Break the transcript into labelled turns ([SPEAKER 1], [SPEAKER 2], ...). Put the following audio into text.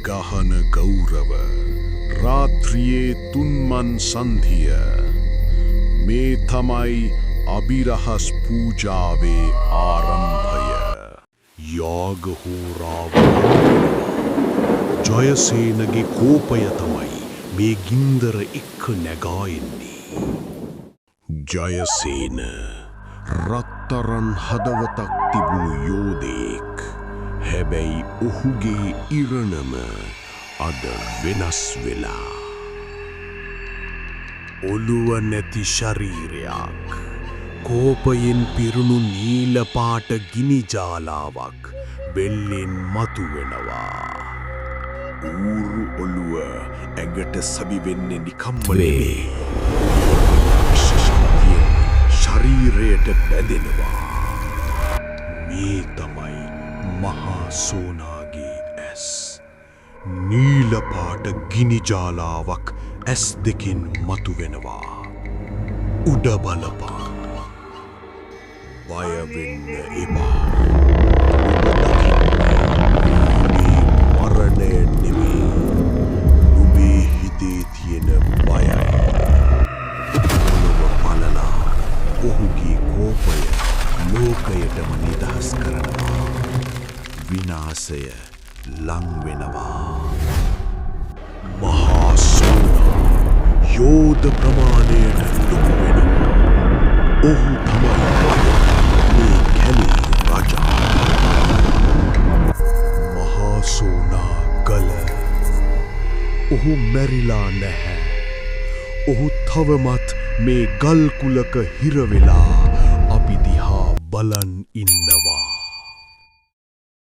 [SPEAKER 1] ගහන ගෞරව රාත්‍රියේ තුන්මන් සන්ධිය මේ තමයි අභිරහස් පූජාවේ ආරම්භය. යාග හෝරාව ජයසේනගේ කෝපය තමයි මේ ගින්දර එක්ක නැගා එන්නේ. ජයසේන රත්තරන් හදවතක් තිබුණු යෝධයෙක්. හැබැයි ඔහුගේ ඉරණම අද වෙනස් වෙලා. ඔළුව නැති ශරීරයක්. කෝපයෙන් පිරුණු නීල පාට ගිනි ජාලාවක් බෙල්ලෙන් මතුවෙනවා. ඌරු ඔළුව ඇඟට සවි වෙන්නේ නිකම්ම නෙවෙයි. ශරීරයට බැඳෙනවා. මේ තමයි මහා සෝනාගේ ඇස්. නීල පාට ගිනි ජාලාවක් ඇස් දෙකින් මතුවෙනවා. උඩ බලපන්. බය වෙන්න එපා. මේ මරණය නෙමෙයි. නුඹේ හිතේ තියෙන බයයි. ඔබ බලලා ඔහුගේ කෝපය ලෝකයටම නිදහස් කරනවා. විනාශය ලං වෙනවා. මහා සෝනා යෝධ ප්‍රමාණයට ලොකු වෙනවා. ඔහු තමයි මේ කැලේ රජා. මහා සෝනා ගල. ඔහු මැරිලා නැහැ. ඔහු තවමත් මේ ගල් කුලක හිර වෙලා අපි දිහා බලන් ඉන්නවා.